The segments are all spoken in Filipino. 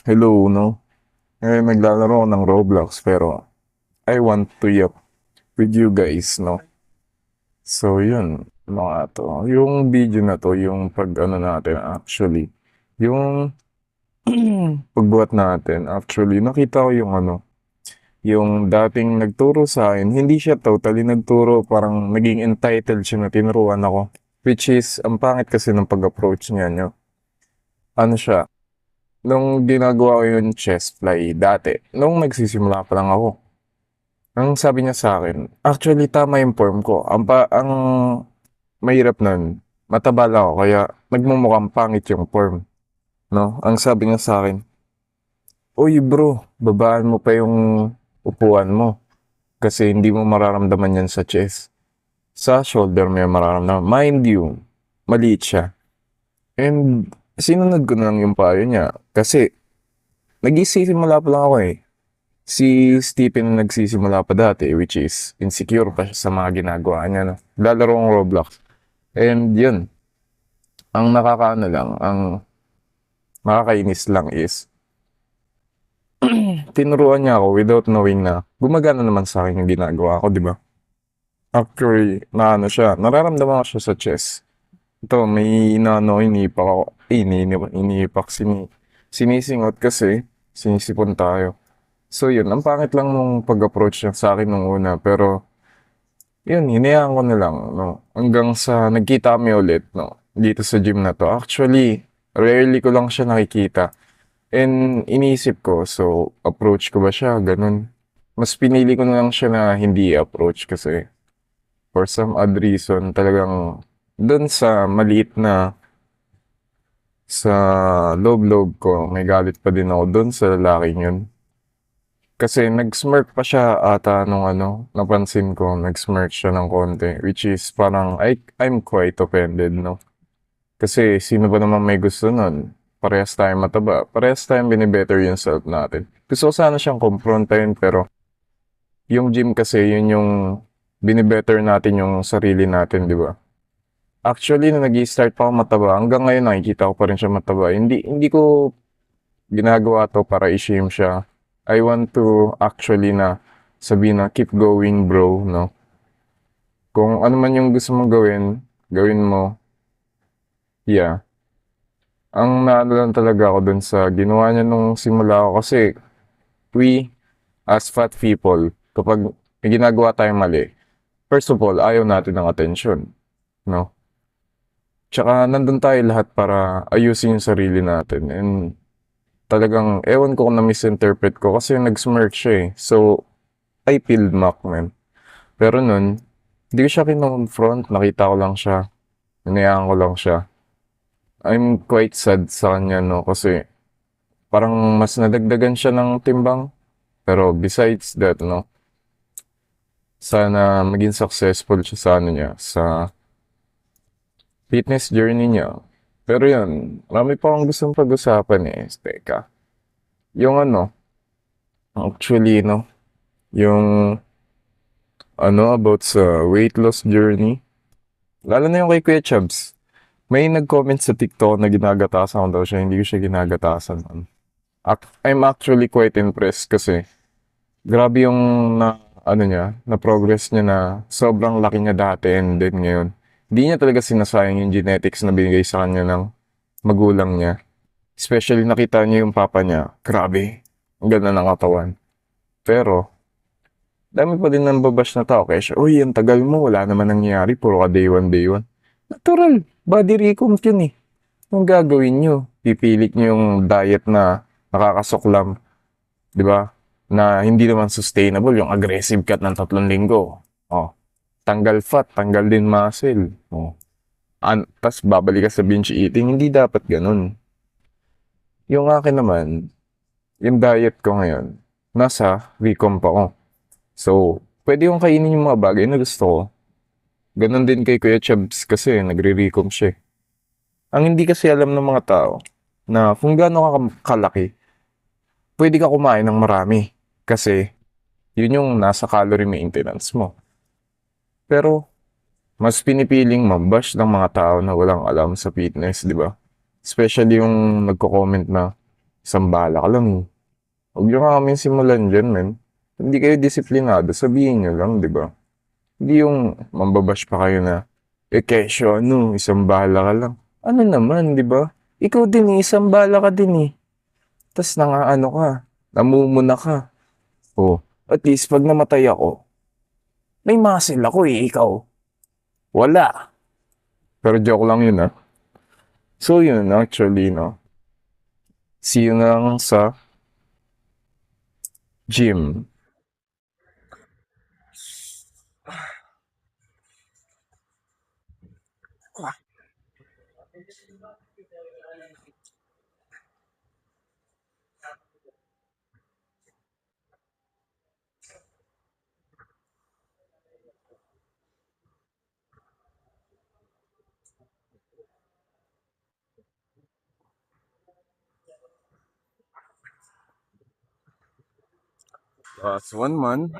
Hello, no? Naglalaro ako ng Roblox pero I want to yap with you guys, no? So, yun, mga to. Yung video na to, yung pag ano natin actually, yung pagbuhat natin, actually, nakita ko yung ano, yung dating nagturo sa akin, hindi siya totally nagturo, parang naging entitled siya na tinuruan ako. Which is, ang pangit kasi ng pag-approach niya, nyo. Ano siya, nung ginagawa ko yung chest fly dati, nung nagsisimula pa lang ako, ang sabi niya sa akin, actually tama yung form ko. Ang mahirap nun, mataba lang ako kaya nagmumukhang pangit yung form, no? Ang sabi niya sa akin, uy bro, babaan mo pa yung upuan mo kasi hindi mo mararamdaman yan sa chest. Sa shoulder mo yung mararamdaman. Mind you, maliit siya. And sinunod ko na lang yung payo niya kasi nagsisimula pa lang ako eh. Si Stephen na nagsisimula pa dati, which is insecure pa siya sa mga ginagawa niya, no? Lalaro ang Roblox. And yun, ang nakakaano lang, ang nakakainis lang is, tinuruan niya ako without knowing na gumagana naman sa akin yung ginagawa ko, di ba? Actually, na ano siya, nararamdaman ko siya sa chest. Ito, may inaano, iniipak ako, iniipak, sinisingot kasi, sinisipon tayo. So yun, ang pangit lang nung pag-approach niya sa akin nung una, pero yun, hinayaan ko na lang, no? Hanggang sa nagkita kami ulit, no? Dito sa gym na to. Actually, rarely ko lang siya nakikita. And iniisip ko, so, approach ko ba siya? Ganun. Mas pinili ko na lang siya na hindi approach kasi for some odd reason, talagang dun sa maliit na sa loob-loob ko, may galit pa din ako dun sa lalaking yun. Kasi nag-smirk pa siya ata nung ano, napansin ko, nag-smirk siya ng konti, which is parang I'm quite offended, no? Kasi sino ba naman may gusto nun? Parehas tayong mataba, parehas tayong binibetter yung self natin. Gusto ko sana siyang confrontahin pero yung gym kasi yun yung binibetter natin yung sarili natin, di ba? Actually, nung nag-start pa ako mataba, hanggang ngayon nakikita ko pa rin siya mataba. Hindi ko ginagawa to para i-shame siya. I want to actually na sabihin na keep going bro, no? Kung ano man yung gusto mong gawin, gawin mo. Yeah. Ang naano lang talaga ako dun sa ginawa niya nung simula ako kasi we as fat people, kapag may ginagawa tayong mali, first of all, ayaw natin ng attention, no? Tsaka nandun tayo lahat para ayusin yung sarili natin and talagang ewan ko kung na-misinterpret ko kasi nag-smirk siya eh. So, I feel mock, man. Pero nun, hindi ko siya kinonfront. Nakita ko lang siya. Hinayaan ko lang siya. I'm quite sad sa kanya, no? Kasi parang mas nadagdagan siya ng timbang. Pero besides that, no? Sana maging successful siya sa ano niya, sa fitness journey niya. Pero yun, marami pa akong gustong pag-usapan eh. Teka. Yung ano, actually, no? Yung ano about sa weight loss journey. Lalo na yung kay Kuya Chubbs. May nag-comment sa TikTok na ginagatasan ko daw siya. Hindi ko siya ginagatasan. I'm actually quite impressed kasi grabe yung ano niya, na progress niya na sobrang laki niya dati and then ngayon. Hindi niya talaga sinasayang yung genetics na binigay sa kanya ng magulang niya. Especially nakita niya yung papa niya. Grabe. Ang ganda ng katawan. Pero, dami pa din ng babash na tao. Kaya siya, uy, ang tagal mo. Wala naman nangyayari. Puro ka day one, day one. Natural. Body recomp yun eh. Anong gagawin nyo? Pipilit nyo yung diet na nakakasuklam. Di ba? Na hindi naman sustainable. Yung aggressive cut ng 3 linggo. Oh. Tanggal fat, tanggal din muscle. Oh. Tapos babalik ka sa binge eating. Hindi dapat ganun. Yung akin naman, yung diet ko ngayon, nasa recomp ako. So, pwede kong kainin yung mga bagay na gusto ko. Ganon din kay Kuya Chubbs kasi nagre-recomp siya. Ang hindi kasi alam ng mga tao na kung gaano ka kalaki, pwede ka kumain ng marami. Kasi yun yung nasa calorie maintenance mo. Pero mas pinipiling mabash ng mga tao na walang alam sa fitness, di ba? Especially yung nagko-comment na, Isang bala ka lang eh. Huwag niyo nga kami simulan dyan, men. Hindi kayo disiplinado, sabihin niyo lang, di ba? Hindi yung mambabash pa kayo na, kesyo ano, isang bala ka lang. Ano naman, di ba? Ikaw din eh, isang bala ka din eh. Tas nangaano ka, namumuna ka. Oh, at least pag namatay ako, may muscle ako eh, ikaw. Wala. Pero joke lang yun ah. So yun, actually, no. See you na lang sa gym. Last one man.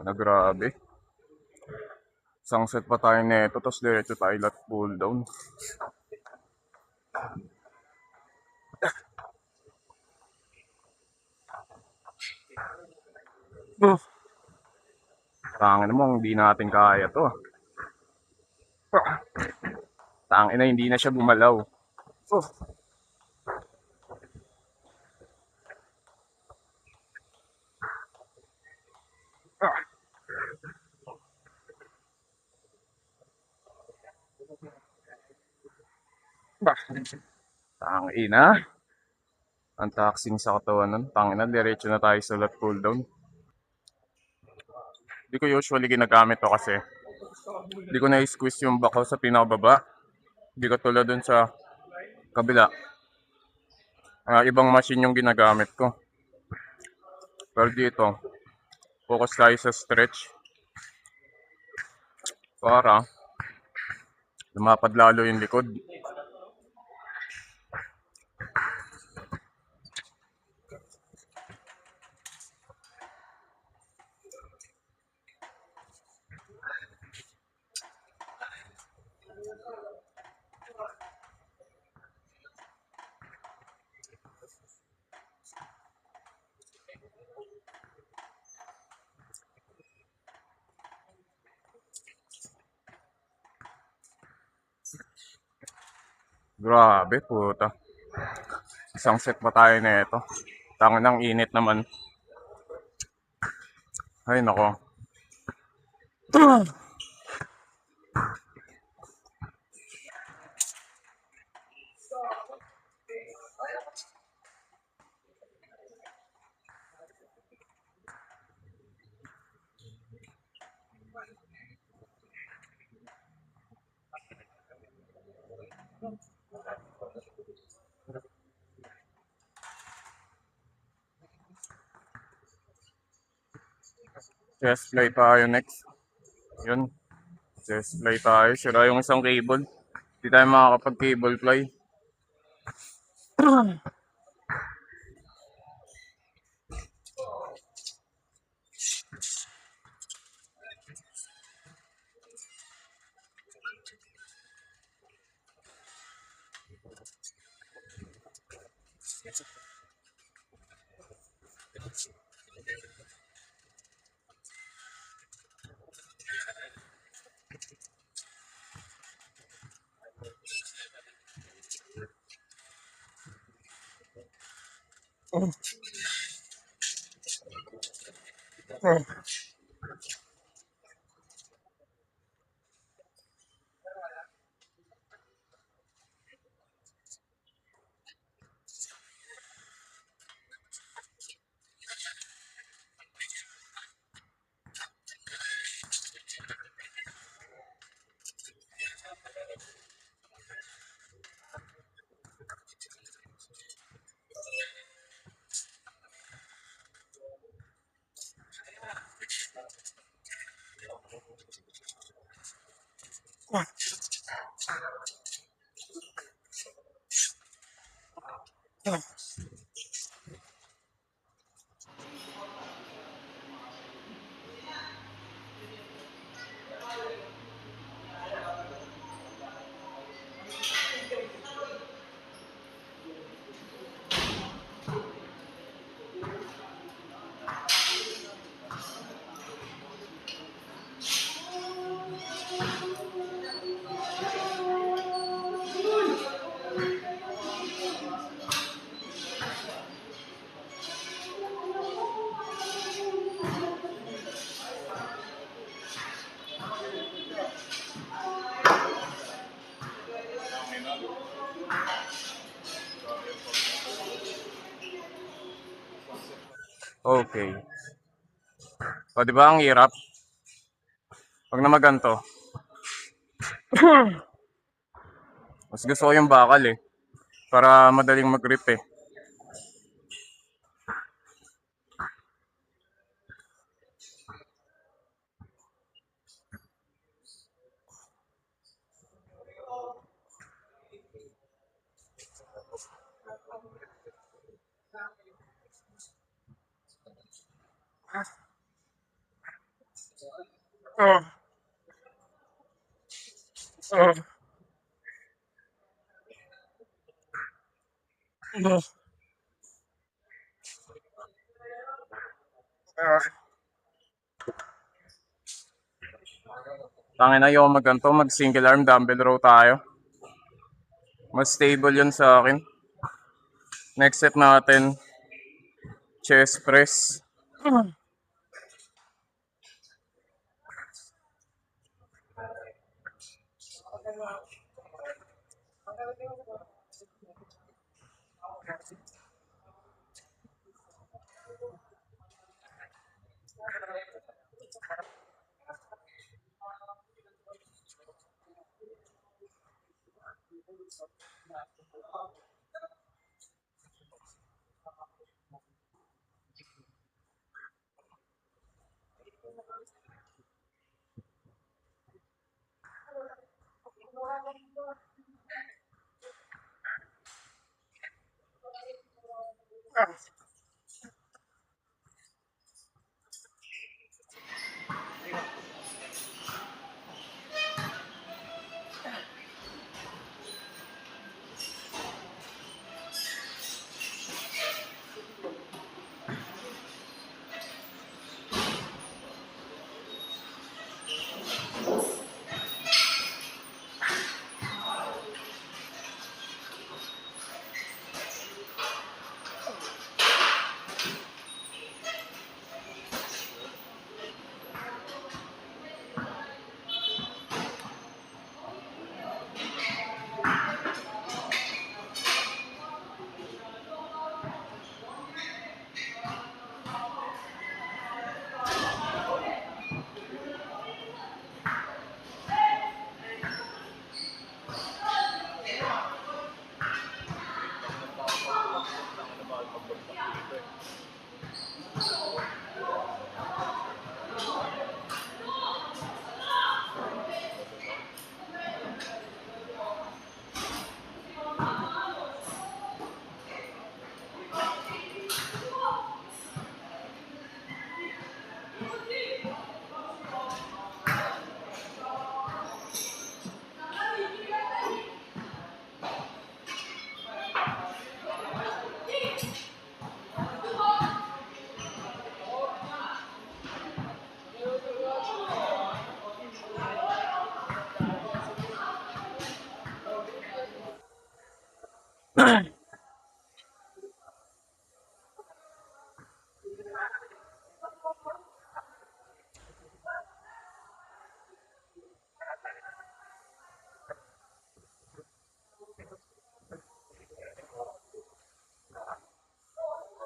Na grabe. Isang set pa tayo neto, tapos diretso tayo lat pull down. Tangin mo, hindi natin kaya to. Tangin na, hindi na siya gumalaw. Tangin na. Ang taxing sa katawan nun. Tangin na, diretso na tayo sa lat pull down. Hindi ko usually ginagamit to kasi hindi ko na-squeeze yung back ko sa pinakababa. Hindi ko tulad dun sa kabila. Ibang machine yung ginagamit ko. Pero dito, focus tayo sa stretch. Para lumapad lalo yung likod. Grabe, puta. Isang set pa tayo na ito. Tangin ng init naman. Ay, nako. Chest play tayo next. Yun. Chest play tayo. Sira yung isang cable. Hindi tayo makakapag-cable fly. Okay. O, di ba ang hirap? Pag namaganto. Mas gusto ko yung bakal eh. Para madaling mag-grip eh. Oh, oh, oh. Tangina yung maganto, mag single arm dumbbell row tayo. Mas stable yun sa akin. Next set natin, chest press.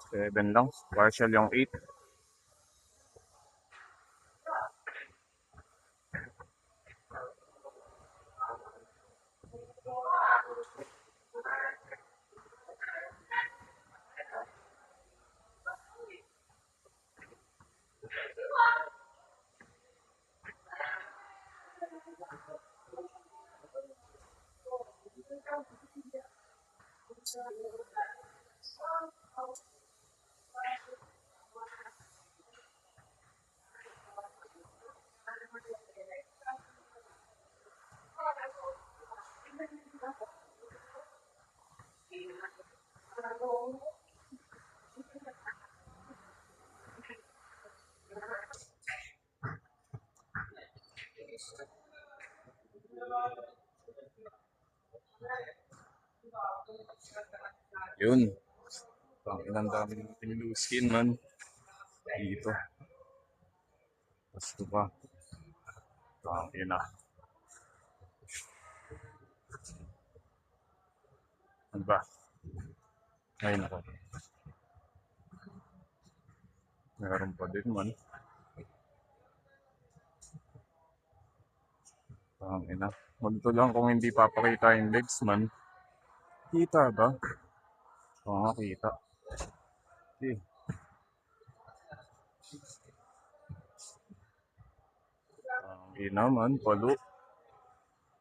Seven lang. Partial yung 8. Yun. Ang dami natin loose skin man. Dito. Gusto pa. Tangina. Ano ba? Ayun ako. Meron pa din man. Ang ina. Magto lang kung hindi papakita yung legs man. Kita ba? Oo nga, kita. Eh, ang ina man, palo.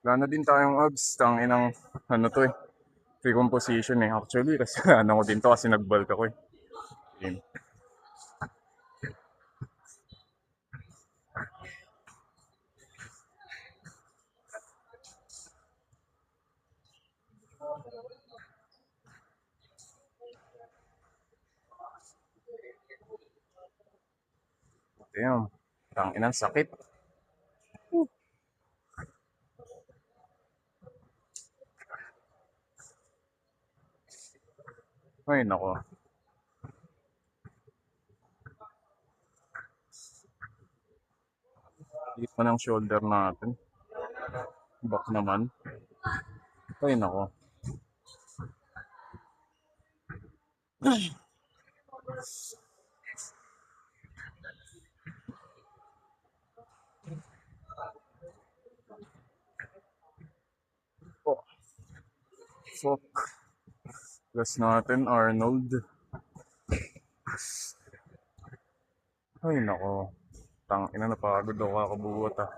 Wala na din tayong abs. Ang inang, ano to eh. Recomposition eh. Actually, kasi ano ko din to kasi nag-bulk ako eh. Yun. Damn. Ang inang sakit. Ay, nako. Hit pa ng shoulder natin. Back naman. Ay, nako. Oh, fuck. Gas natin, Arnold. Ay, nako. Tang ina, napagod ako kakabuhat ah.